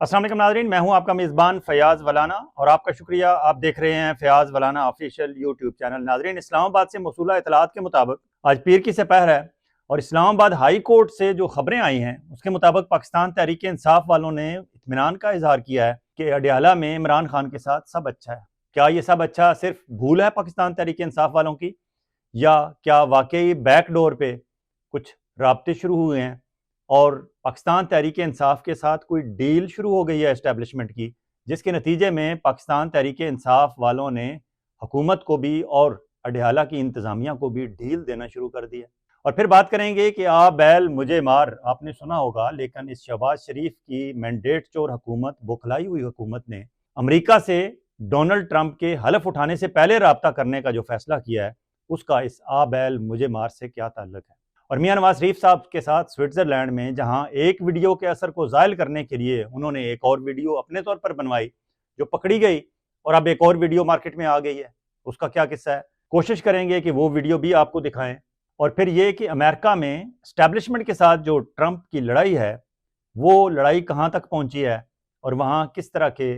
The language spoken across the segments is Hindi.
अस्सलाम वालेकुम नाज़रीन, मैं हूं आपका मेज़बान फ़याज़ वलाना और आपका शुक्रिया। आप देख रहे हैं फ़याज़ वलाना ऑफिशियल यूट्यूब चैनल। नाज़रीन, इस्लामाबाद से मौसूला इतलात के मुताबिक आज पीर की सपहर है और इस्लामाबाद हाई कोर्ट से जो खबरें आई हैं उसके मुताबिक पाकिस्तान तहरीक इंसाफ वालों ने इत्मीनान का इजहार किया है कि अडयाला में इमरान खान के साथ सब अच्छा है। क्या ये सब अच्छा सिर्फ भूल है पाकिस्तान तहरीक इंसाफ वालों की, या क्या वाकई बैक डोर पे कुछ राब्ते शुरू हुए हैं और पाकिस्तान तहरीक इंसाफ के साथ कोई डील शुरू हो गई है एस्टेब्लिशमेंट की, जिसके नतीजे में पाकिस्तान तहरीक इंसाफ वालों ने हुकूमत को भी और अडयाला की इंतज़ामिया को भी ढील देना शुरू कर दिया। और फिर बात करेंगे कि आ बैल मुझे मार, आपने सुना होगा, लेकिन इस शहबाज शरीफ की मैंडेट चोर हुकूमत, बौखलाई हुई हुकूमत ने अमरीका से डोनाल्ड ट्रंप के हलफ उठाने से पहले रब्ता करने का जो फैसला किया है उसका इस आ बैल मुझे मार से क्या ताल्लुक है। और मियां नवाज शरीफ साहब के साथ स्विट्जरलैंड में जहां एक वीडियो के असर को जायल करने के लिए उन्होंने एक और वीडियो अपने तौर पर बनवाई जो पकड़ी गई और अब एक और वीडियो मार्केट में आ गई है, उसका क्या किस्सा है, कोशिश करेंगे कि वो वीडियो भी आपको दिखाएं। और फिर ये कि अमेरिका में स्टैब्लिशमेंट के साथ जो ट्रंप की लड़ाई है वो लड़ाई कहां तक पहुंची है और वहां किस तरह के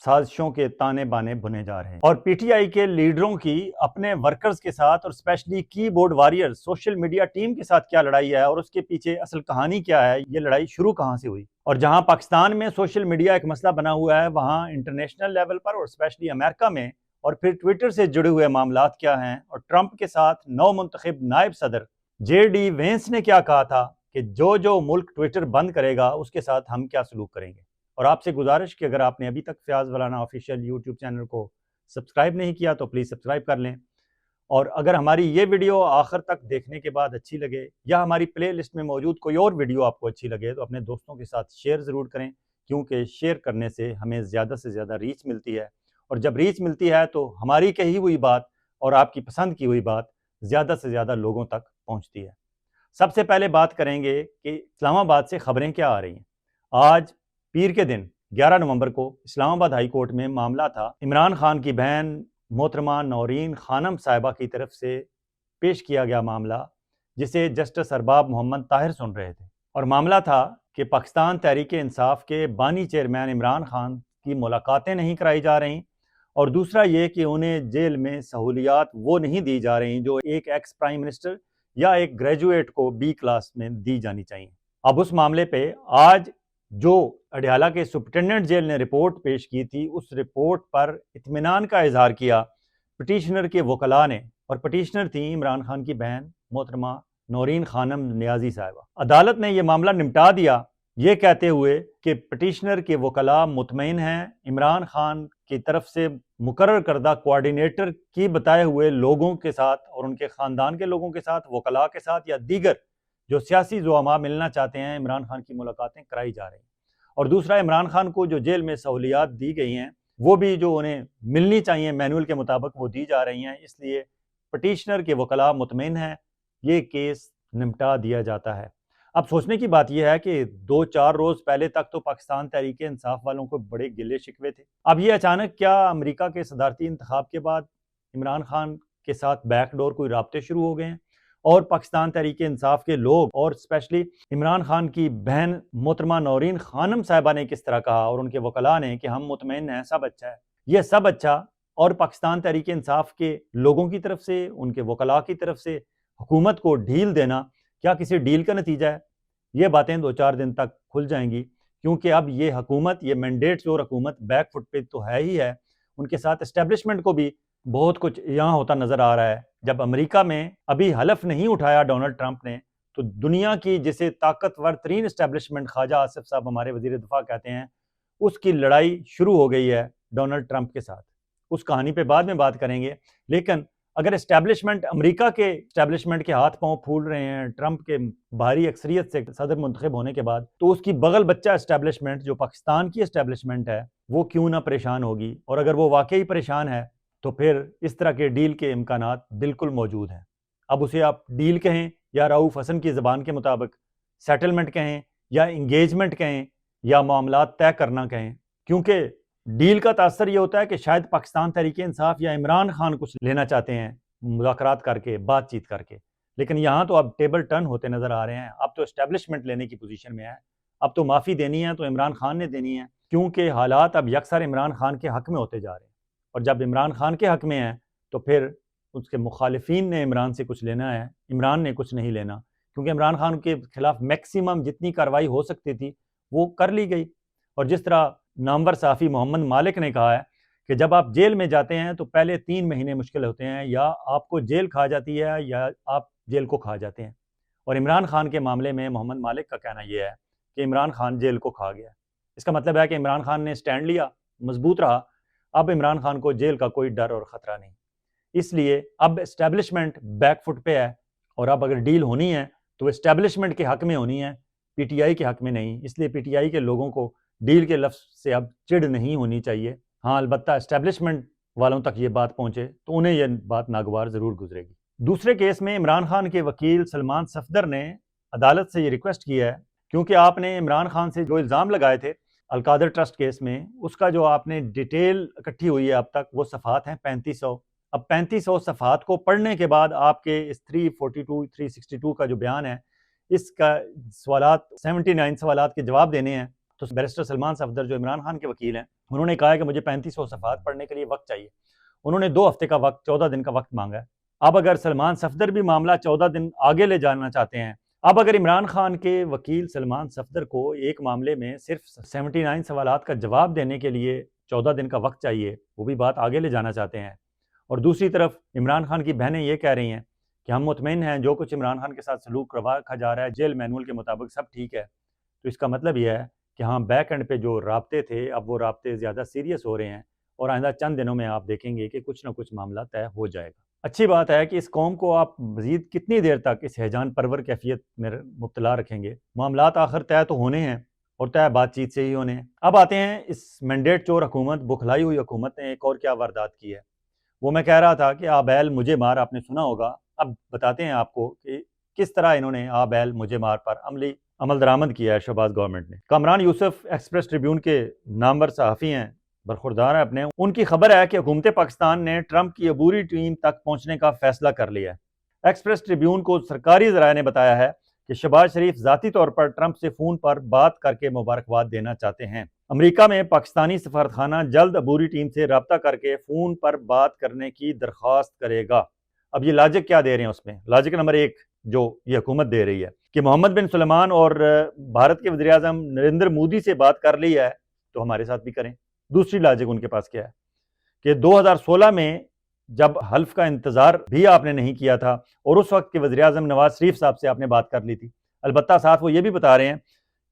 साजिशों के ताने बाने बुने जा रहे हैं। और पीटीआई के लीडरों की अपने वर्कर्स के साथ और specially keyboard warriors social media team के साथ क्या लड़ाई है और उसके पीछे असल कहानी क्या है, ये लड़ाई शुरू कहां से हुई। और जहां पाकिस्तान में सोशल मीडिया एक मसला बना हुआ है, वहां इंटरनेशनल लेवल पर और स्पेशली अमेरिका में और फिर ट्विटर से जुड़े हुए मामला क्या हैं। और ट्रंप के साथ नौ मुंतखब नायब सदर JD वेंस ने क्या कहा था कि जो जो मुल्क ट्विटर बंद करेगा उसके साथ हम क्या सलूक करेंगे। और आपसे गुजारिश कि अगर आपने अभी तक फ़याज़ वलाना ऑफिशियल यूट्यूब चैनल को सब्सक्राइब नहीं किया तो प्लीज़ सब्सक्राइब कर लें। और अगर हमारी ये वीडियो आखिर तक देखने के बाद अच्छी लगे या हमारी प्ले लिस्ट में मौजूद कोई और वीडियो आपको अच्छी लगे तो अपने दोस्तों के साथ शेयर ज़रूर करें, क्योंकि शेयर करने से हमें ज़्यादा से ज़्यादा रीच मिलती है और जब रीच मिलती है तो हमारी कही हुई बात और आपकी पसंद की हुई बात ज़्यादा से ज़्यादा लोगों तक पहुँचती है। सबसे पहले बात करेंगे कि इस्लामाबाद से खबरें क्या आ रही हैं। आज पीर के दिन 11 नवंबर को इस्लामाबाद हाई कोर्ट में मामला था। इमरान खान की बहन मोहतरमा नौरीन खानम साहिबा की तरफ से पेश किया गया मामला, जिसे जस्टिस अरबाब मोहम्मद ताहिर सुन रहे थे। और मामला था कि पाकिस्तान तहरीक इंसाफ के बानी चेयरमैन इमरान खान की मुलाकातें नहीं कराई जा रही और दूसरा ये कि उन्हें जेल में सहूलियात वो नहीं दी जा रही जो एक एक्स प्राइम मिनिस्टर या एक ग्रेजुएट को B क्लास में दी जानी चाहिए। अब उस मामले पे आज जो अडयाला के सुप्रिटेंडेंट जेल ने रिपोर्ट पेश की थी, उस रिपोर्ट पर इत्मीनान का इजहार किया पिटिशनर के वकला ने, और पिटिशनर थी इमरान खान की बहन मोहतरमा नौरीन खानम नियाजी साहिबा। अदालत ने यह मामला निपटा दिया ये कहते हुए कि पिटिशनर के वकला मुतमईन हैं इमरान खान की तरफ से मुकर्रर करदा कोऑर्डिनेटर की बताए हुए लोगों के साथ और उनके ख़ानदान के लोगों के साथ, वकला के साथ या दीगर जो सियासी ज़ुआमा मिलना चाहते हैं, इमरान खान की मुलाकातें कराई जा रही हैं। और दूसरा, इमरान खान को जो जेल में सहूलियात दी गई हैं वो भी जो उन्हें मिलनी चाहिए मैनुअल के मुताबिक वो दी जा रही हैं, इसलिए पिटिशनर के वकला मुतमईन हैं, ये केस निपटा दिया जाता है। अब सोचने की बात यह है कि 2-4 रोज़ पहले तक तो पाकिस्तान तहरीक इंसाफ वालों को बड़े गिले शिकवे थे। अब ये अचानक क्या अमेरिका के सदारती इंतखाब के बाद इमरान खान के साथ बैकडोर कोई राब्ते शुरू हो गए हैं और पाकिस्तान तहरीक इंसाफ के लोग और स्पेशली इमरान खान की बहन मोहतरमा नौरीन खानम साहिबा ने किस तरह कहा और उनके वकला ने कि हम मुतमईन हैं, सब अच्छा है। यह सब अच्छा और पाकिस्तान तहरीक इंसाफ के लोगों की तरफ से, उनके वकला की तरफ से हुकूमत को ढील देना क्या किसी डील का नतीजा है? ये बातें 2-4 दिन तक खुल जाएंगी, क्योंकि अब ये हुकूमत, ये मैंडेट जो हुकूमत बैक फुट पे तो है ही है, उनके साथ एस्टेब्लिशमेंट को भी बहुत कुछ यहाँ होता नजर आ रहा है। जब अमेरिका में अभी हलफ नहीं उठाया डोनाल्ड ट्रंप ने, तो दुनिया की जिसे ताकतवर तरीन एस्टेब्लिशमेंट ख्वाजा आसिफ साहब हमारे वजीर दिफा कहते हैं, उसकी लड़ाई शुरू हो गई है डोनाल्ड ट्रंप के साथ। उस कहानी पे बाद में बात करेंगे, लेकिन अगर एस्टेब्लिशमेंट अमेरिका के एस्टेब्लिशमेंट के हाथ पांव फूल रहे हैं ट्रंप के भारी अक्सरियत से सदर मुंतखब होने के बाद, तो उसकी बगल बच्चा एस्टेब्लिशमेंट जो पाकिस्तान की एस्टेब्लिशमेंट है वो क्यों ना परेशान होगी। और अगर वो वाकई परेशान है तो फिर इस तरह के डील के इम्कानात बिल्कुल मौजूद हैं। अब उसे आप डील कहें या रऊफ हसन की ज़बान के मुताबिक सेटलमेंट कहें या इंगेजमेंट कहें या मामलात तय करना कहें, क्योंकि डील का तासर ये होता है कि शायद पाकिस्तान तहरीक इंसाफ या इमरान खान कुछ लेना चाहते हैं मुज़ाकरात करके, बातचीत करके, लेकिन यहाँ तो अब टेबल टर्न होते नज़र आ रहे हैं। अब तो एस्टेब्लिशमेंट लेने की पोजीशन में है, अब तो माफ़ी देनी है तो इमरान खान ने देनी है क्योंकि हालात अब यकसर इमरान खान के हक़ में होते जा रहे हैं, और जब इमरान खान के हक़ में हैं तो फिर उसके मुखालिफिन ने इमरान से कुछ लेना है, इमरान ने कुछ नहीं लेना, क्योंकि इमरान खान के खिलाफ मैक्सिमम जितनी कार्रवाई हो सकती थी वो कर ली गई। और जिस तरह नामवर सहाफ़ी मोहम्मद मालिक ने कहा है कि जब आप जेल में जाते हैं तो पहले 3 महीने मुश्किल होते हैं, या आपको जेल खा जाती है या आप जेल को खा जाते हैं। और इमरान खान के मामले में मोहम्मद मालिक का कहना यह है कि इमरान खान जेल को खा गया। इसका मतलब है कि इमरान खान ने स्टैंड लिया, मजबूत रहा, अब इमरान खान को जेल का कोई डर और ख़तरा नहीं। इसलिए अब इस्टेब्लिशमेंट बैकफुट पे है, और अब अगर डील होनी है तो इस्टेब्लिशमेंट के हक़ में होनी है, पीटीआई के हक़ में नहीं। इसलिए पीटीआई के लोगों को डील के लफ्ज़ से अब चिढ़ नहीं होनी चाहिए। हाँ, अलबत्ता इस्टेब्लिशमेंट वालों तक ये बात पहुँचे तो उन्हें यह बात नागवार ज़रूर गुजरेगी। दूसरे केस में इमरान खान के वकील सलमान सफदर ने अदालत से ये रिक्वेस्ट की है, क्योंकि आपने इमरान खान से जो इल्ज़ाम लगाए थे अलकादर ट्रस्ट केस में, उसका जो आपने डिटेल इकट्ठी हुई है अब तक, वो सफ़ात हैं 3500। अब 3500 सफ़ात को पढ़ने के बाद आपके इस 342 362 का जो बयान है, इसका सवालात 79 सवालात के जवाब देने हैं। तो बैरिस्टर सलमान सफदर जो इमरान खान के वकील हैं, उन्होंने कहा है कि मुझे 3500 सफ़ात पढ़ने के लिए वक्त चाहिए। उन्होंने 2 हफ्ते का वक्त, 14 दिन का वक्त मांगा है। अब अगर सलमान सफदर भी मामला 14 दिन आगे ले जाना चाहते हैं, अब अगर इमरान खान के वकील सलमान सफदर को एक मामले में सिर्फ 79 सवालात का जवाब देने के लिए 14 दिन का वक्त चाहिए, वो भी बात आगे ले जाना चाहते हैं, और दूसरी तरफ इमरान खान की बहनें ये कह रही हैं कि हम मुतमईन हैं, जो कुछ इमरान खान के साथ सलूक रखा जा रहा है जेल मैनुअल के मुताबिक सब ठीक है, तो इसका मतलब यह है कि हाँ, बैक एंड पे जो राब्ते थे अब वो राब्ते ज़्यादा सीरियस हो रहे हैं, और आइंदा चंद दिनों में आप देखेंगे कि कुछ ना कुछ मामला तय हो जाएगा। अच्छी बात है कि इस कौम को आप मज़ीद कितनी देर तक इस हैजान परवर कैफियत में मुब्तला रखेंगे। मामलात आखिर तय तो होने हैं, और तय बातचीत से ही होने हैं। अब आते हैं इस मैंडेट चोर हुकूमत, बुखलाई हुई हुकूमत ने एक और क्या वारदात की है। वो मैं कह रहा था कि आ बैल मुझे मार आपने सुना होगा। अब बताते हैं आपको कि किस तरह इन्होंने आ बैल मुझे मार पर अमल दरामद किया है शहबाज गवर्नमेंट ने। कामरान यूसुफ एक्सप्रेस ट्रिब्यून के नामवर सहाफ़ी हैं, बरखुरदार है अपने। उनकी खबर है कि हुकूमत पाकिस्तान ने ट्रंप की अबूरी टीम तक पहुंचने का फैसला कर लिया है। एक्सप्रेस ट्रिब्यून को सरकारी ज़राए ने बताया है कि शहबाज शरीफ ज़ाती तौर पर ट्रंप से फ़ोन पर बात करके मुबारकबाद देना चाहते हैं। अमेरिका में पाकिस्तानी सफारतखाना जल्द अबूरी टीम से रब्ता करके फ़ोन पर बात करने की दरख्वास्त करेगा। अब ये लॉजिक क्या दे रहे हैं उसमें? लॉजिक नंबर 1 जो ये हुकूमत दे रही है कि मोहम्मद बिन सुलेमान और भारत के वज़ीर आज़म नरेंद्र मोदी से बात कर ली है तो हमारे साथ भी करें। दूसरी लॉजिक उनके पास क्या है कि 2016 में जब हल्फ का इंतज़ार भी आपने नहीं किया था और उस वक्त के वज़ीर आज़म नवाज शरीफ साहब से आपने बात कर ली थी। अलबत्ता साथ वो ये भी बता रहे हैं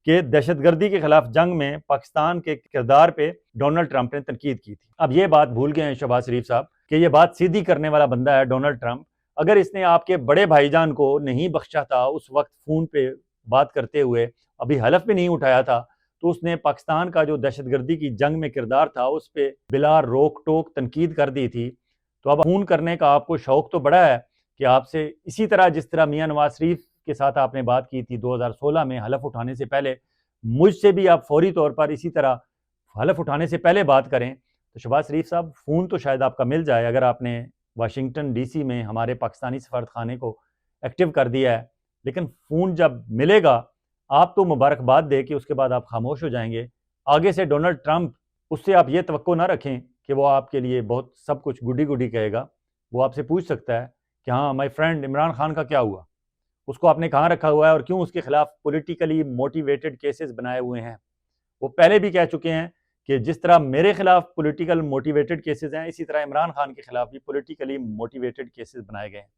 कि दहशतगर्दी के खिलाफ जंग में पाकिस्तान के किरदार पे डोनाल्ड ट्रंप ने तनकीद की थी। अब ये बात भूल गए हैं शहबाज शरीफ साहब कि ये बात सीधी करने वाला बंदा है डोनाल्ड ट्रंप। अगर इसने आपके बड़े भाईजान को नहीं बख्शा था उस वक्त फ़ोन पे बात करते हुए, अभी हलफ भी नहीं उठाया था, तो उसने पाकिस्तान का जो दहशतगर्दी की जंग में किरदार था उस पर बिला रोक टोक तनकीद कर दी थी। तो अब फ़ोन करने का आपको शौक़ तो बड़ा है कि आपसे इसी तरह जिस तरह मियाँ नवाज शरीफ के साथ आपने बात की थी 2016 में हलफ उठाने से पहले, मुझसे भी आप फौरी तौर पर इसी तरह हलफ उठाने से पहले बात करें। तो शहबाज शरीफ साहब, फ़ोन तो शायद आपका मिल जाए अगर आपने वाशिंगटन डीसी में हमारे पाकिस्तानी सफारतखाने को एक्टिव कर दिया है, लेकिन फ़ोन जब मिलेगा आप तो मुबारकबाद दे के उसके बाद आप खामोश हो जाएंगे। आगे से डोनाल्ड ट्रंप, उससे आप ये तवक्को ना रखें कि वो आपके लिए बहुत सब कुछ गुडी गुडी कहेगा। वो आपसे पूछ सकता है कि हाँ माय फ्रेंड इमरान खान का क्या हुआ, उसको आपने कहाँ रखा हुआ है और क्यों उसके खिलाफ पॉलिटिकली मोटिवेटेड केसेस बनाए हुए हैं। वो पहले भी कह चुके हैं कि जिस तरह मेरे खिलाफ पॉलिटिकल मोटिवेटेड केसेस हैं, इसी तरह इमरान खान के खिलाफ भी पॉलिटिकली मोटिवेटेड केसेस बनाए गए हैं।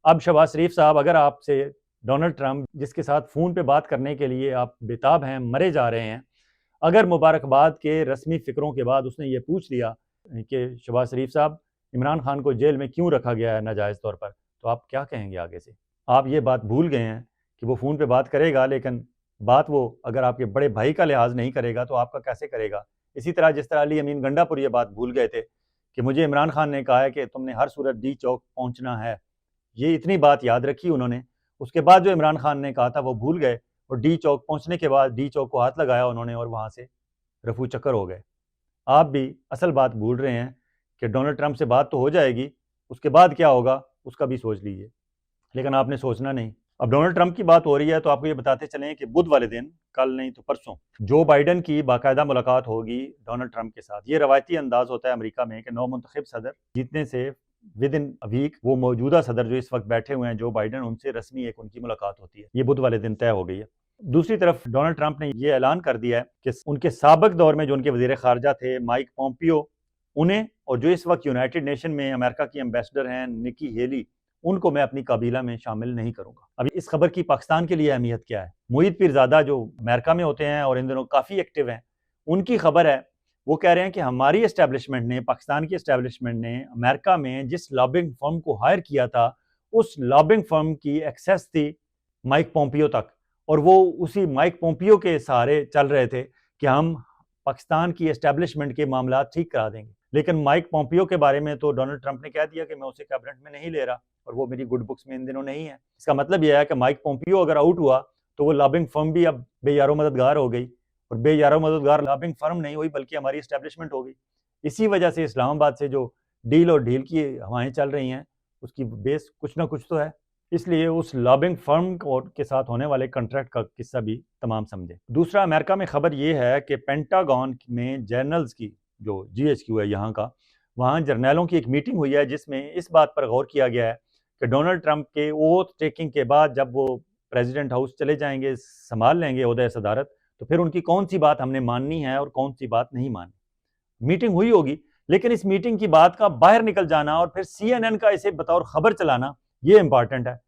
अब शहबाज शरीफ साहब, अगर आपसे डोनाल्ड ट्रंप, जिसके साथ फ़ोन पे बात करने के लिए आप बेताब हैं, मरे जा रहे हैं, अगर मुबारकबाद के रस्मी फ़िक्रों के बाद उसने ये पूछ लिया कि शहबाज शरीफ साहब इमरान खान को जेल में क्यों रखा गया है नाजायज़ तौर पर, तो आप क्या कहेंगे आगे से? आप ये बात भूल गए हैं कि वो फ़ोन पे बात करेगा, लेकिन बात वो अगर आपके बड़े भाई का लिहाज नहीं करेगा तो आपका कैसे करेगा? इसी तरह जिस तरह अली अमीन गंडापुर ये बात भूल गए थे कि मुझे इमरान खान ने कहा है कि तुमने हर सूरत डी चौक पहुंचना है, ये इतनी बात याद रखी उन्होंने। उसके बाद जो इमरान खान ने कहा था वो भूल गए, और डी चौक पहुंचने के बाद डी चौक को हाथ लगाया उन्होंने और वहाँ से रफू चक्कर हो गए। आप भी असल बात भूल रहे हैं कि डोनाल्ड ट्रंप से बात तो हो जाएगी, उसके बाद क्या होगा उसका भी सोच लीजिए, लेकिन आपने सोचना नहीं। अब डोनाल्ड ट्रंप की बात हो रही है तो आपको ये बताते चलें कि बुध वाले दिन, कल नहीं तो परसों, जो बाइडन की बाकायदा मुलाकात होगी डोनाल्ड ट्रंप के साथ। ये रवायती अंदाज होता है अमेरिका में कि नौ मुंतखब सदर जीतने से विद इन वीक वो मौजूदा सदर जो इस वक्त बैठे हुए हैं जो बाइडन, उनसे रस्मी एक उनकी मुलाकात होती है। ये बुध वाले दिन तय हो गई है। दूसरी तरफ डोनाल्ड ट्रंप ने ये ऐलान कर दिया है कि उनके साबिक दौर में जो उनके वजीर खारजा थे माइक पोम्पियो, उन्हें और जो इस वक्त यूनाइटेड नेशन में अमेरिका की एम्बेसडर हैं निकी हेली, उनको मैं अपनी काबीला में शामिल नहीं करूंगा। अभी इस खबर की पाकिस्तान के लिए अहमियत क्या है? मुईद पीरजादा जो अमेरिका में होते हैं और इन दिनों काफ़ी एक्टिव हैं, उनकी खबर है, वो कह रहे हैं कि हमारी एस्टेब्लिशमेंट ने, पाकिस्तान की एस्टेब्लिशमेंट ने अमेरिका में जिस लॉबिंग फर्म को हायर किया था, उस लॉबिंग फर्म की एक्सेस थी माइक पोम्पियो तक, और वो उसी माइक पोम्पियो के सहारे चल रहे थे कि हम पाकिस्तान की एस्टेब्लिशमेंट के मामला ठीक करा देंगे। लेकिन माइक पोम्पियो के बारे में तो डोनाल्ड ट्रंप ने कह दिया कि मैं उसे कैबिनेट में नहीं ले रहा और वो मेरी गुड बुक्स में इन दिनों नहीं है। इसका मतलब यह है कि माइक पोम्पियो अगर आउट हुआ तो वो लॉबिंग फर्म भी अब बेयारो मददगार हो गई, और बेयारो मददगार लॉबिंग फर्म नहीं हुई बल्कि हमारी एस्टेब्लिशमेंट हो गई। इसी वजह से इस्लामाबाद से जो डील और ढील की हवाएं चल रही हैं उसकी बेस कुछ ना कुछ तो है। इसलिए उस लॉबिंग फर्म के साथ होने वाले कॉन्ट्रैक्ट का किस्सा भी तमाम समझे। दूसरा, अमेरिका में खबर ये है कि पेंटागन में जर्नल्स की जो GHQ है यहाँ का, वहाँ जर्नलों की एक मीटिंग हुई है जिसमें इस बात पर गौर किया गया है कि डोनाल्ड ट्रंप के ओथ टेकिंग के बाद जब वो प्रेसिडेंट हाउस चले जाएंगे, संभाल लेंगे ओहदे सदारत, तो फिर उनकी कौन सी बात हमने माननी है और कौन सी बात नहीं माननी। मीटिंग हुई होगी, लेकिन इस मीटिंग की बात का बाहर निकल जाना और फिर CNN का इसे बतौर खबर चलाना, ये इंपॉर्टेंट है।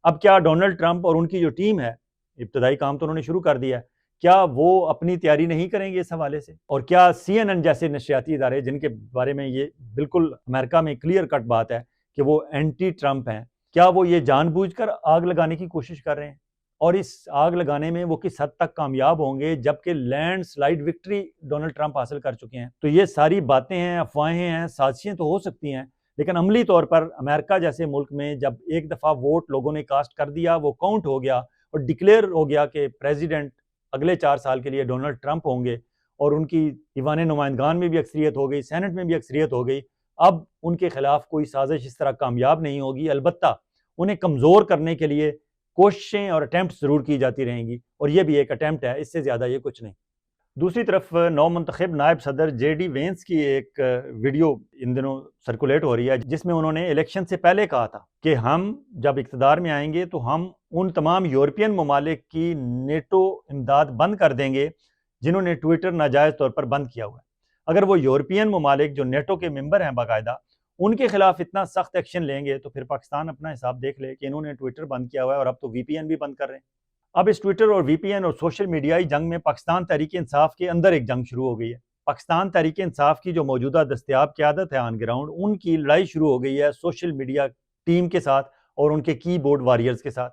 अब क्या डोनाल्ड ट्रंप और उनकी जो टीम है, इब्तदाई काम तो उन्होंने शुरू कर दिया है, क्या वो अपनी तैयारी नहीं करेंगे इस हवाले से? और क्या CNN जैसे नशियाती इदारे, जिनके बारे में ये बिल्कुल अमेरिका में क्लियर कट बात है कि वो एंटी ट्रंप हैं, क्या वो ये जानबूझकर आग लगाने की कोशिश कर रहे हैं? और इस आग लगाने में वो किस हद तक कामयाब होंगे, जबकि लैंडस्लाइड विक्ट्री डोनाल्ड ट्रंप हासिल कर चुके हैं? तो ये सारी बातें हैं, अफवाहें हैं, साजिशें तो हो सकती हैं, लेकिन अमली तौर पर अमेरिका जैसे मुल्क में जब एक दफ़ा वोट लोगों ने कास्ट कर दिया, वो काउंट हो गया और डिक्लेयर हो गया कि प्रेसिडेंट अगले 4 साल के लिए डोनाल्ड ट्रंप होंगे, और उनकी ईवान नुमाइंदगान में भी अक्सरियत हो गई, सेनेट में भी अक्सरियत हो गई, अब उनके खिलाफ कोई साजिश इस तरह कामयाब नहीं होगी। अलबत्ता उन्हें कमज़ोर करने के लिए कोशिशें और अटैम्प्ट ज़रूर की जाती रहेंगी, और ये भी एक अटैम्प्ट है, इससे ज़्यादा ये कुछ नहीं। दूसरी तरफ नौ मुंतखब नायब सदर JD वेंस की एक वीडियो इन दिनों सर्कुलेट हो रही है जिसमें उन्होंने इलेक्शन से पहले कहा था कि हम जब इक़्तिदार में आएंगे तो हम उन तमाम यूरोपियन ममालिक की नेटो इमदाद बंद कर देंगे जिन्होंने ट्विटर नाजायज़ तौर पर बंद किया हुआ है। अगर वो यूरोपियन ममालिक जो नेटो के मेंबर हैं बाकायदा, उनके खिलाफ इतना सख्त एक्शन लेंगे तो फिर पाकिस्तान अपना हिसाब देख ले कि इन्होंने ट्विटर बंद किया हुआ है और अब तो VPN भी बंद कर रहे हैं। अब इस ट्विटर और VPN और सोशल मीडियाई जंग में पाकिस्तान तहरीक इंसाफ के अंदर एक जंग शुरू हो गई है। पाकिस्तान तहरीक इंसाफ की जो मौजूदा दस्तयाब क़यादत है ऑन ग्राउंड, उनकी लड़ाई शुरू हो गई है सोशल मीडिया टीम के साथ और उनके कीबोर्ड वॉरियर्स के साथ।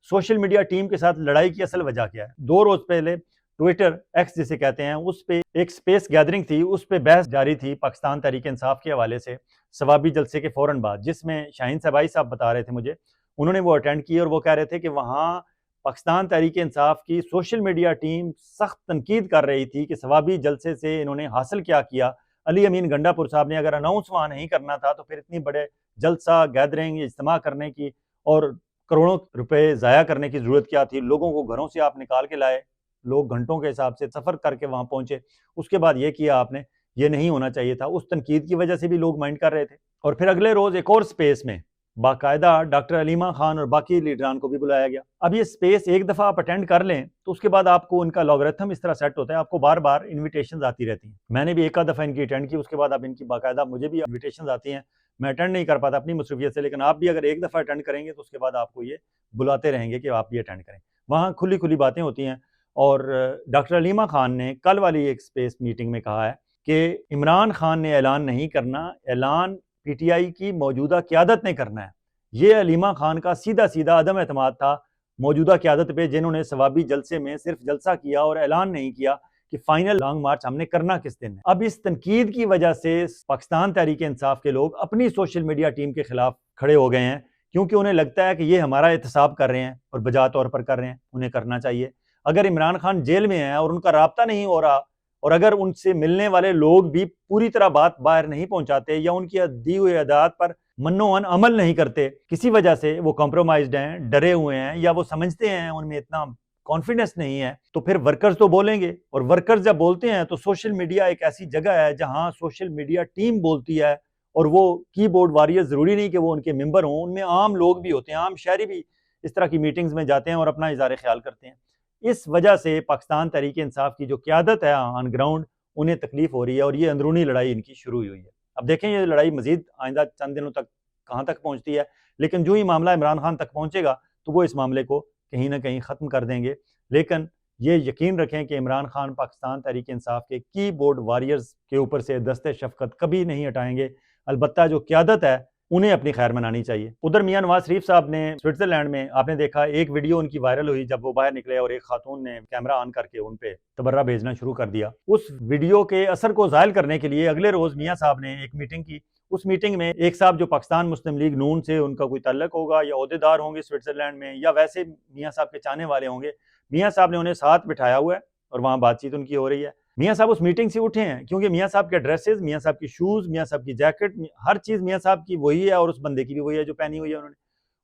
सोशल मीडिया टीम के साथ लड़ाई की असल वजह क्या है? 2 रोज पहले ट्विटर X जिसे कहते हैं, उस पर एक स्पेस गैदरिंग थी, उस पर बहस जारी थी पाकिस्तान तहरीक इंसाफ के हवाले से सवाबी जलसे के फ़ौरन बाद, जिसमें शाहीन सबाई साहब बता रहे थे मुझे, उन्होंने वो अटेंड की और वो कह रहे थे कि वहाँ पाकिस्तान तहरीक इंसाफ की सोशल मीडिया टीम सख्त तनकीद कर रही थी कि सवाबी जलसे से इन्होंने हासिल क्या किया। अली अमीन गंडापुर साहब ने अगर अनाउंस वहाँ नहीं करना था तो फिर इतनी बड़े जलसा गैदरिंग इज्तिमा करने की और करोड़ों रुपए ज़ाया करने की ज़रूरत क्या थी? लोगों को घरों से आप निकाल के लाए, लोग घंटों के हिसाब से सफ़र करके वहाँ पहुँचे, उसके बाद ये किया आपने, ये नहीं होना चाहिए था। उस तनकीद की वजह से भी लोग माइंड कर रहे थे। और फिर अगले रोज़ एक और स्पेस में बाकायदा डॉक्टर अलीमा खान और बाकी लीडरान को भी बुलाया गया। अब ये स्पेस एक दफ़ा आप अटेंड कर लें तो उसके बाद आपको उनका लॉगरिथम इस तरह सेट होता है, आपको बार बार इन्विटेशन आती रहती हैं। मैंने भी एक आध दफ़ा इनकी अटेंड की, उसके बाद अब इनकी बाकायदा मुझे भी इन्विटेशन आती हैं, मैं अटेंड नहीं कर पाता अपनी मसरूफियत से, लेकिन आप भी अगर एक दफ़ा अटेंड करेंगे तो उसके बाद आपको ये बुलाते रहेंगे कि आप भी अटेंड करें। वहाँ खुली खुली बातें होती हैं। और डॉक्टर अलीमा खान ने कल वाली एक स्पेस मीटिंग में कहा है कि इमरान खान ने ऐलान नहीं करना, ऐलान PTI की मौजूदा क़यादत ने करना है। ये अलीमा खान का सीधा सीधा अदम एतमाद था मौजूदा क़यादत पे, जिन्होंने सवाबी जलसे में सिर्फ जलसा किया और ऐलान नहीं किया कि फाइनल लॉन्ग मार्च हमने करना किस दिन है। अब इस तनकीद की वजह से पाकिस्तान तहरीक इंसाफ के लोग अपनी सोशल मीडिया टीम के खिलाफ खड़े हो गए हैं, क्योंकि उन्हें लगता है कि ये हमारा एहतसाब कर रहे हैं और बजा तौर पर कर रहे हैं, उन्हें करना चाहिए। अगर इमरान खान जेल में है और उनका राब्ता नहीं हो रहा, और अगर उनसे मिलने वाले लोग भी पूरी तरह बात बाहर नहीं पहुंचाते या उनकी दी हुई अदात पर मन्नो-अन अमल नहीं करते, किसी वजह से वो कॉम्प्रोमाइज्ड हैं, डरे हुए हैं, या वो समझते हैं उनमें इतना कॉन्फिडेंस नहीं है, तो फिर वर्कर्स तो बोलेंगे। और वर्कर्स जब बोलते हैं तो सोशल मीडिया एक ऐसी जगह है जहां सोशल मीडिया टीम बोलती है, और वो कीबोर्ड वॉरियर जरूरी नहीं कि वो उनके मेंबर हों, उनमें आम लोग भी होते हैं, आम शहरी भी इस तरह की मीटिंग्स में जाते हैं और अपना इज़हार ख्याल करते हैं। इस वजह से पाकिस्तान तहरीक इंसाफ की जो क़यादत है ऑन ग्राउंड, उन्हें तकलीफ हो रही है और ये अंदरूनी लड़ाई इनकी शुरू हुई है। अब देखें ये लड़ाई मजीद आइंदा चंद दिनों तक कहाँ तक पहुँचती है, लेकिन जो ही मामला इमरान खान तक पहुँचेगा तो वो इस मामले को कहीं ना कहीं ख़त्म कर देंगे। लेकिन ये यकीन रखें कि इमरान खान पाकिस्तान तहरीक इंसाफ के कीबोर्ड वॉरियर्स के ऊपर से दस्ते शफ़क़त कभी नहीं हटाएंगे। अलबत्ता जो क़यादत है उन्हें अपनी खैर मनानी चाहिए। उधर मियां नवाज शरीफ साहब ने स्विट्जरलैंड में आपने देखा एक वीडियो उनकी वायरल हुई जब वो बाहर निकले और एक खातून ने कैमरा ऑन करके उन पे तबर्रा भेजना शुरू कर दिया। उस वीडियो के असर को ज़ाहिर करने के लिए अगले रोज मियां साहब ने एक मीटिंग की। उस मीटिंग में एक साहब जो पाकिस्तान मुस्लिम लीग नून से उनका कोई तल्लक होगा या ओहदेदार होंगे स्विट्जरलैंड में, या वैसे मियां साहब के चाहने वाले होंगे, मियां साहब ने उन्हें साथ बिठाया हुआ है और वहाँ बातचीत उनकी हो रही है। मियां साहब उस मीटिंग से उठे हैं क्योंकि मियां साहब के ड्रेसेस, मियां साहब की शूज़, मियां साहब की जैकेट, हर चीज़ मियां साहब की वही है और उस बंदे की भी वही है जो पहनी हुई है उन्होंने।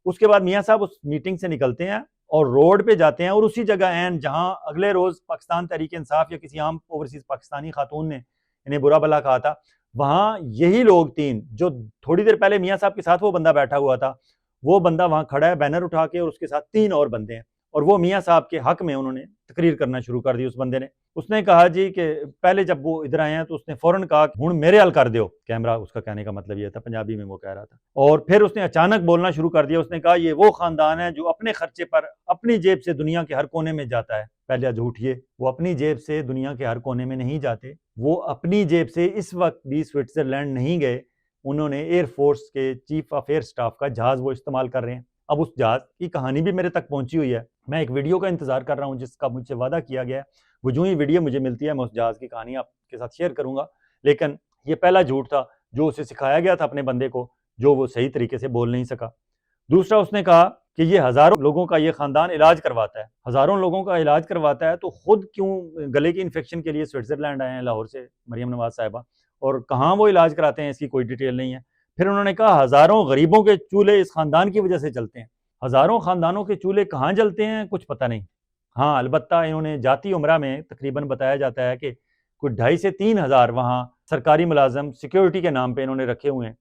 उसके बाद मियां साहब उस मीटिंग से निकलते हैं और रोड पे जाते हैं और उसी जगह एन जहां अगले रोज पाकिस्तान तहरीक इंसाफ या किसी आम ओवरसीज पाकिस्तानी खातून ने इन्हें बुरा भला कहा था, वहां यही लोग तीन जो थोड़ी देर पहले मियां साहब के साथ वो बंदा बैठा हुआ था, वो बंदा वहां खड़ा है बैनर उठा के और उसके साथ तीन और बंदे हैं और वो मियां साहब के हक में उन्होंने तकरीर करना शुरू कर दी। उस बंदे ने उसने कहा जी कि पहले जब वो इधर आए हैं तो उसने फौरन कहा हुण मेरे हल कर दियो, कैमरा उसका कहने का मतलब ये था, पंजाबी में वो कह रहा था। और फिर उसने अचानक बोलना शुरू कर दिया। उसने कहा ये वो खानदान है जो अपने खर्चे पर अपनी जेब से दुनिया के हर कोने में जाता है। पहले झूठ, ये वो अपनी जेब से दुनिया के हर कोने में नहीं जाते, वो अपनी जेब से इस वक्त भी स्विट्जरलैंड नहीं गए, उन्होंने एयरफोर्स के चीफ ऑफ एयर स्टाफ का जहाज वो इस्तेमाल कर रहे हैं। अब उस जहाज की कहानी भी मेरे तक पहुंची हुई है, मैं एक वीडियो का इंतजार कर रहा हूं जिसका मुझसे वादा किया गया है। वो जो ही वीडियो मुझे मिलती है मैं उस जहाज की कहानी आपके साथ शेयर करूंगा। लेकिन ये पहला झूठ था जो उसे सिखाया गया था अपने बंदे को, जो वो सही तरीके से बोल नहीं सका। दूसरा, उसने कहा कि ये हजारों लोगों का ये खानदान इलाज करवाता है, हजारों लोगों का इलाज करवाता है, तो खुद क्यों गले की इन्फेक्शन के लिए स्विट्जरलैंड आए हैं लाहौर से मरियम नवाज साहिबा, और कहाँ वो इलाज कराते हैं इसकी कोई डिटेल नहीं है। फिर उन्होंने कहा हजारों गरीबों के चूल्हे इस खानदान की वजह से चलते हैं। हजारों खानदानों के चूल्हे कहाँ जलते हैं कुछ पता नहीं। हाँ, अलबत्ता इन्होंने जाती उम्रा में तकरीबन बताया जाता है कि कुछ 2,500 से 3,000 वहाँ सरकारी मुलाजम सिक्योरिटी के नाम पे इन्होंने रखे हुए हैं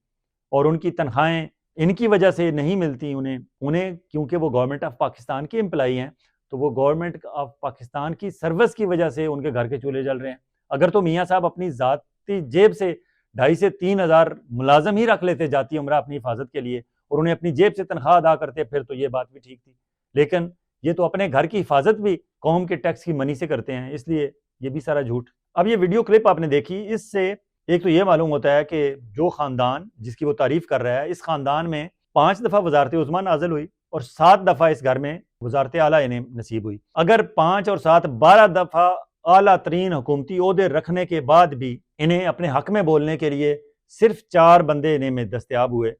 और उनकी तनख्वाहें इनकी वजह से नहीं मिलती उन्हें क्योंकि वो गवर्नमेंट ऑफ पाकिस्तान के एम्प्लाई हैं, तो वो गवर्नमेंट ऑफ पाकिस्तान की सर्विस की वजह से उनके घर के चूल्हे जल रहे हैं। अगर तो मियाँ साहब अपनी ज़ाती जेब से 2,500 से 3,000 मुलाजम ही रख लेते जाती उम्रा अपनी हिफाजत के लिए और उन्हें अपनी जेब से तनख्वाह अदा करते, फिर तो ये बात भी ठीक थी। लेकिन ये तो अपने घर की हिफाजत भी कौम के टैक्स की मनी से करते हैं, इसलिए ये भी सारा झूठ। अब ये वीडियो क्लिप आपने देखी, इससे एक तो ये मालूम होता है कि जो खानदान जिसकी वो तारीफ कर रहा है, इस खानदान में 5 दफ़ा वजारत उज़्मा नाजिल हुई और 7 दफ़ा इस घर में वजारत आला इन्हें नसीब हुई। अगर 5 और 7 12 दफ़ा आला तरीन हुकूमती ओहदे रखने के बाद भी इन्हें अपने हक में बोलने के लिए सिर्फ 4 बंदे इन्हें में दस्तयाब हुए,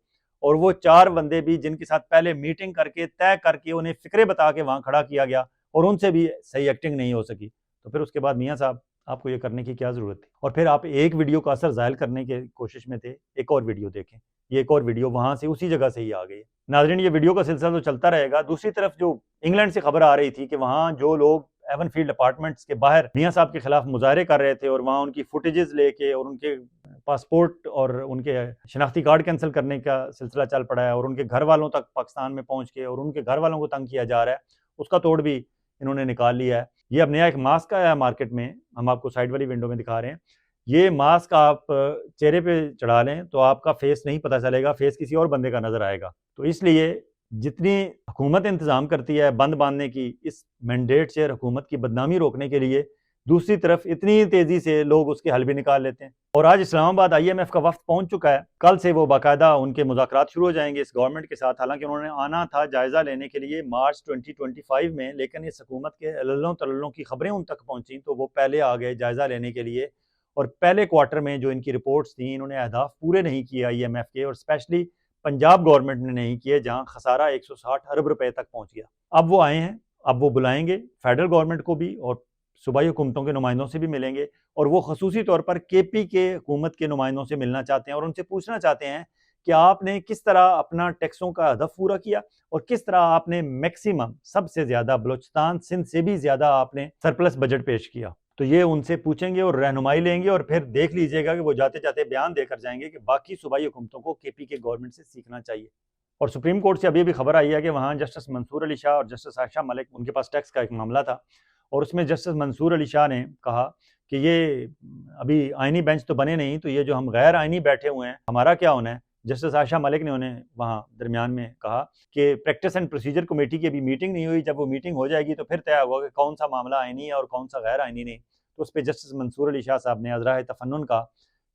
और वो 4 बंदे भी जिनके साथ पहले मीटिंग करके तय करके उन्हें फिक्रे बता के वहां खड़ा किया गया और उनसे भी सही एक्टिंग नहीं हो सकी, तो फिर उसके बाद मियाँ साहब आपको ये करने की क्या जरूरत थी? और फिर आप एक वीडियो का असर जाहिर करने की कोशिश में थे, एक और वीडियो देखें, ये एक और वीडियो वहां से उसी जगह से ही आ गई है। नाज़रीन, ये वीडियो का सिलसिला तो चलता रहेगा। दूसरी तरफ जो इंग्लैंड से खबर आ रही थी कि वहाँ जो लोग एवनफील्ड अपार्टमेंट्स के बाहर मियाँ साहब के खिलाफ मुजाहरे कर रहे थे और वहाँ उनकी फुटेजेस लेके और उनके पासपोर्ट और उनके शनाख्ती कार्ड कैंसिल करने का सिलसिला चल पड़ा है और उनके घर वालों तक पाकिस्तान में पहुँच के और उनके घर वालों को तंग किया जा रहा है, उसका तोड़ भी इन्होंने निकाल लिया है। ये अब नया एक मास्क आया है मार्केट में, हम आपको साइड वाली विंडो में दिखा रहे हैं। ये मास्क आप चेहरे पे चढ़ा लें तो आपका फेस नहीं पता चलेगा, फेस किसी और बंदे का नजर आएगा। तो इसलिए जितनी हुकूमत इंतजाम करती है बंद बांधने की, इस मैंडेट से हुकूमत की बदनामी रोकने के लिए, दूसरी तरफ इतनी तेजी से लोग उसके हल भी निकाल लेते हैं। और आज इस्लामाबाद IMF का वफ्द पहुंच चुका है, कल से वो बाकायदा उनके मुज़ाकरात शुरू हो जाएंगे इस गवर्नमेंट के साथ। हालांकि उन्होंने आना था जायजा लेने के लिए मार्च 2025 में, लेकिन इस हुकूमत के अल्लों तल्लों की खबरें उन तक पहुंची तो वो पहले आ गए जायजा लेने के लिए। और पहले क्वार्टर में जो इनकी रिपोर्ट्स थी, इन्होंने अहदाफ पूरे नहीं किए IMF के, और स्पेशली पंजाब गवर्नमेंट ने नहीं किए जहां खसारा 160 अरब रुपए तक पहुंच गया। अब वो आए हैं, अब वो बुलाएंगे फेडरल गवर्नमेंट को भी और सूबाई हुकूमतों के नुमाइंदों से भी मिलेंगे, और वो खसूसी तौर पर KP के हुकूमत के नुमाइंदों से मिलना चाहते हैं और उनसे पूछना चाहते हैं कि आपने किस तरह अपना टैक्सों का हदफ पूरा किया और किस तरह आपने मैक्सिमम सबसे ज़्यादा बलूचिस्तान सिंध से भी ज़्यादा आपने सरप्लस बजट पेश किया। तो ये उनसे पूछेंगे और रहनुमाई लेंगे और फिर देख लीजिएगा कि वो जाते जाते बयान देकर जाएंगे कि बाकी सूबाई हुकूमतों को केपी के गवर्नमेंट से सीखना चाहिए। और सुप्रीम कोर्ट से अभी भी खबर आई है कि वहाँ जस्टिस मंसूर अली शाह और जस्टिस आयशा मलिक, उनके पास टैक्स का एक मामला था और उसमें जस्टिस मंसूर अली शाह ने कहा कि ये अभी आइनी बेंच तो बने नहीं, तो ये जो हम गैर आइनी बैठे हुए हैं हमारा क्या होना है। जस्टिस आयशा मलिक ने उन्हें वहाँ दरमियान में कहा कि प्रैक्टिस एंड प्रोसीजर कमेटी की अभी मीटिंग नहीं हुई, जब वो मीटिंग हो जाएगी तो फिर तय होगा कि कौन सा मामला आइनी है और कौन सा गैर आइनी नहीं। तो उस पर जस्टिस मंसूर अली शाह साहब ने अज़राए तफन्नुन कहा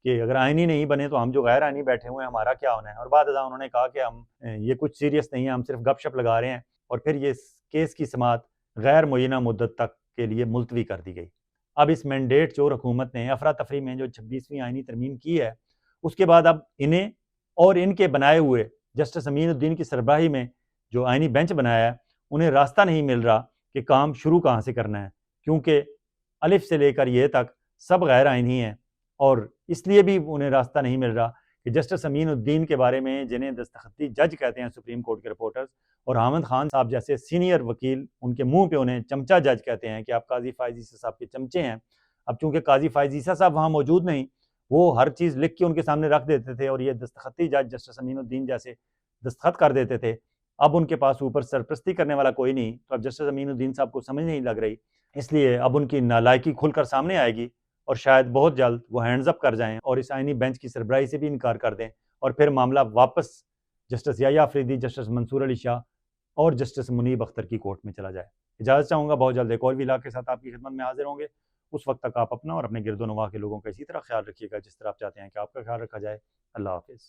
कि अगर आइनी नहीं बने तो हम जो गैर आइनी बैठे हुए हैं हमारा क्या होना है। और बाद उन्होंने कहा कि हम ये कुछ सीरियस नहीं है, हम सिर्फ गपशप लगा रहे हैं। और फिर ये केस की समाअत गैर मुय्यना मुद्दत तक के लिए मुलतवी कर दी गई। अब इस मैंडेट चोर हुकूमत ने अफरा तफरी में जो 26वीं आइनी तरमीम की है, उसके बाद अब इन्हें और इनके बनाए हुए जस्टिस अमीनुद्दीन की सरबराही में जो आइनी बेंच बनाया है, उन्हें रास्ता नहीं मिल रहा कि काम शुरू कहाँ से करना है, क्योंकि अलिफ से लेकर ये तक सब गैर आइनी है। और इसलिए भी उन्हें रास्ता नहीं मिल रहा कि जस्टिस अमीनुद्दीन के बारे में, जिन्हें दस्तखती जज कहते हैं सुप्रीम कोर्ट के रिपोर्टर्स, और हामिद खान साहब जैसे सीनियर वकील, उनके मुंह पे उन्हें चमचा जज कहते हैं कि आप काजी फ़ाइज़ ईसा साहब के चमचे हैं। अब चूंकि काजी फ़ाइज़ ईसा साहब वहाँ मौजूद नहीं, वो हर चीज़ लिख के उनके सामने रख देते थे और ये दस्तखती जज जस्टिस अमीनुद्दीन जैसे दस्तखत कर देते थे। अब उनके पास ऊपर सरपरस्ती करने वाला कोई नहीं, तो अब जस्टिस अमीनुद्दीन साहब को समझ नहीं लग रही, इसलिए अब उनकी नालायकी खुलकर सामने आएगी और शायद बहुत जल्द वो हैंड्स अप कर जाएं और इस आइनी बेंच की सरबराही से भी इनकार कर दें और फिर मामला वापस जस्टिस याया अफरीदी, जस्टिस मंसूर अली शाह और जस्टिस मुनीब अख्तर की कोर्ट में चला जाए। इजाज़त चाहूँगा, बहुत जल्द एक और भी इलाके के साथ आपकी खिदमत में हाजिर होंगे। उस वक्त तक आप अपना और अपने गिरदोनवाह के लोगों का इसी तरह ख्याल रखिएगा जिस तरह आप चाहते हैं कि आपका ख्याल रखा जाए। अल्लाह हाफिज़।